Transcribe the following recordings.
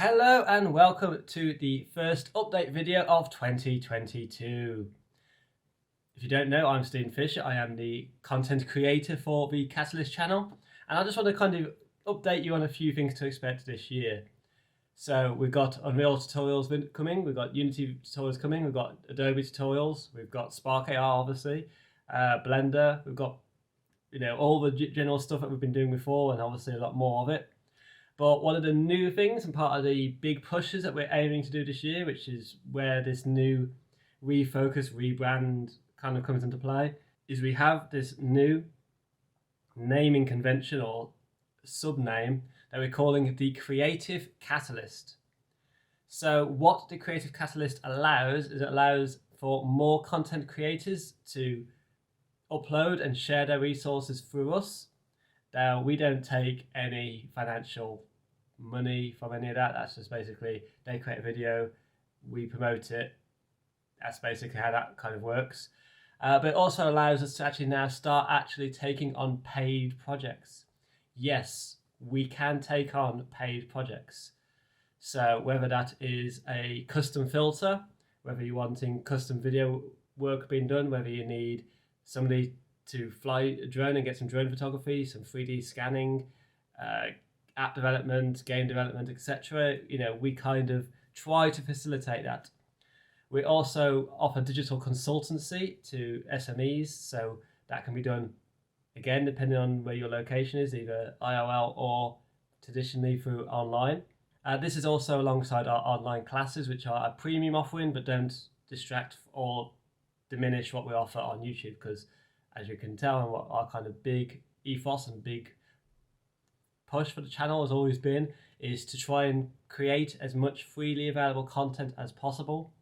Hello and welcome to the first update video of 2022. If you don't know, I'm Stephen Fisher. I am the content creator for the Catalyst channel, and I just want to kind of update you on a few things to expect this year. So we've got Unreal tutorials coming, we've got Unity tutorials coming, we've got Adobe tutorials, we've got Spark AR obviously, Blender, we've got all the general stuff that we've been doing before, and obviously a lot more of it. But one of the new things and part of the big pushes that we're aiming to do this year, which is where this new refocus, rebrand kind of comes into play, is we have this new naming convention or subname that we're calling the Creative Catalyst. So what the Creative Catalyst allows is it allows for more content creators to upload and share their resources through us. Now, we don't take any financial money from any of that. That's just basically they create a video, we promote it. That's basically how that kind of works. But it also allows us to actually now start actually taking on paid projects. Yes, we can take on paid projects. So whether that is a custom filter, whether you're wanting custom video work being done, whether you need somebody to fly a drone and get some drone photography, some 3D scanning, app development, game development, etc. We kind of try to facilitate that. We also offer digital consultancy to SMEs, so that can be done, again, depending on where your location is, either IRL or traditionally through online. This is also alongside our online classes, which are a premium offering, but don't distract or diminish what we offer on YouTube, because as you can tell, and what our kind of big ethos and big push for the channel has always been, is to try and create as much freely available content as possible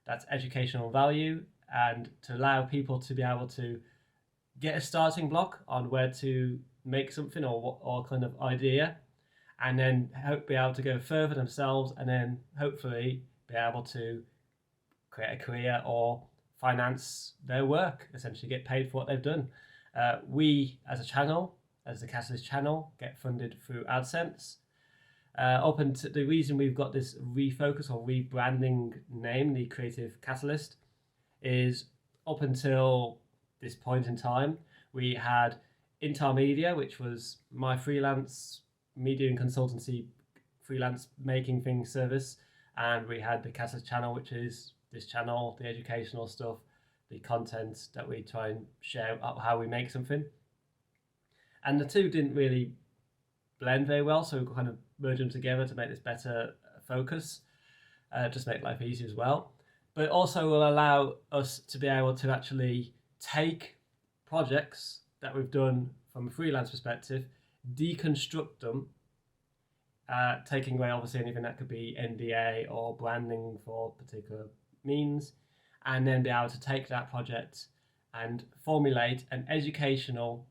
that's educational value, and to allow people to be able to get a starting block on where to make something or kind of idea, and then hope be able to go further themselves, and then hopefully be able to create a career or finance their work, essentially get paid for what they've done. We as a channel, as the Catalyst channel, get funded through AdSense. The reason we've got this refocus or rebranding name, the Creative Catalyst, is up until this point in time, we had Intermedia, which was my freelance media and consultancy freelance making things service, and we had the Catalyst channel, which is this channel, the educational stuff, the content that we try and share up how we make something. And the two didn't really blend very well, so we kind of merged them together to make this better focus, just make life easier as well. But it also will allow us to be able to actually take projects that we've done from a freelance perspective, deconstruct them, taking away obviously anything that could be NDA or branding for particular means, and then be able to take that project and formulate an educational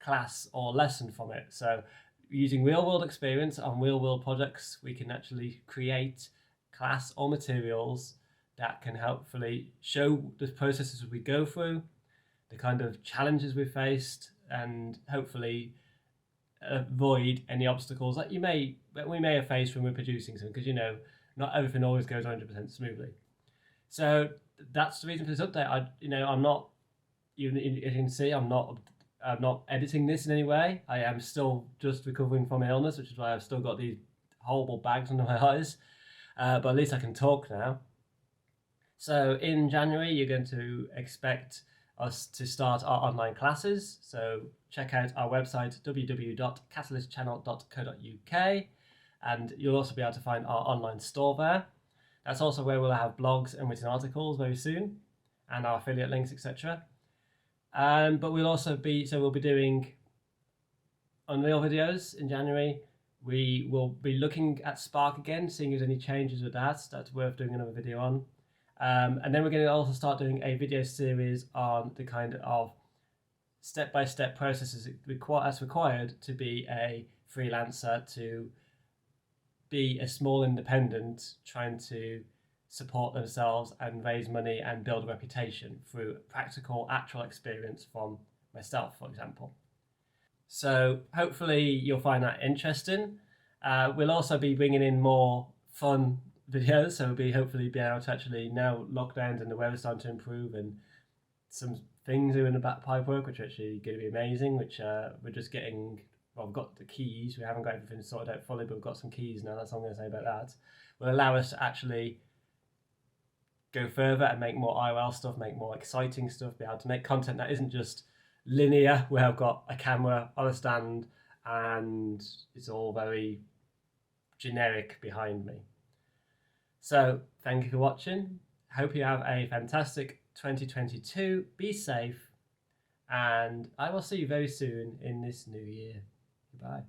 class or lesson from it. So using real world experience on real world projects, we can actually create class or materials that can hopefully show the processes we go through, the kind of challenges we faced, and hopefully avoid any obstacles that we may have faced when we're producing something, because not everything always goes 100% smoothly. So that's the reason for this update. I'm not, you can see, I'm not editing this in any way. I am still just recovering from illness, which is why I've still got these horrible bags under my eyes. But at least I can talk now. So in January, you're going to expect us to start our online classes. So check out our website, www.catalystchannel.co.uk, and you'll also be able to find our online store there. That's also where we'll have blogs and written articles very soon, and our affiliate links, etc. But we'll be doing Unreal videos in January. We will be looking at Spark again, seeing if there's any changes with that. That's worth doing another video on. And then we're going to also start doing a video series on the kind of step-by-step processes that's required to be a freelancer, to be a small independent trying to support themselves and raise money and build a reputation through practical, actual experience from myself, for example. So hopefully you'll find that interesting. We'll also be bringing in more fun videos. So we'll be hopefully be able to actually, now lockdowns and the weather's starting to improve, and some things are in the back pipework which are actually going to be amazing, which we're just getting. Well, we've got the keys. We haven't got everything sorted out fully, but we've got some keys now. That's all I'm going to say about that. Will allow us to actually go further and make more IRL stuff, make more exciting stuff, be able to make content that isn't just linear, where I've got a camera on a stand and it's all very generic behind me. So thank you for watching. Hope you have a fantastic 2022. Be safe, and I will see you very soon in this new year. Goodbye.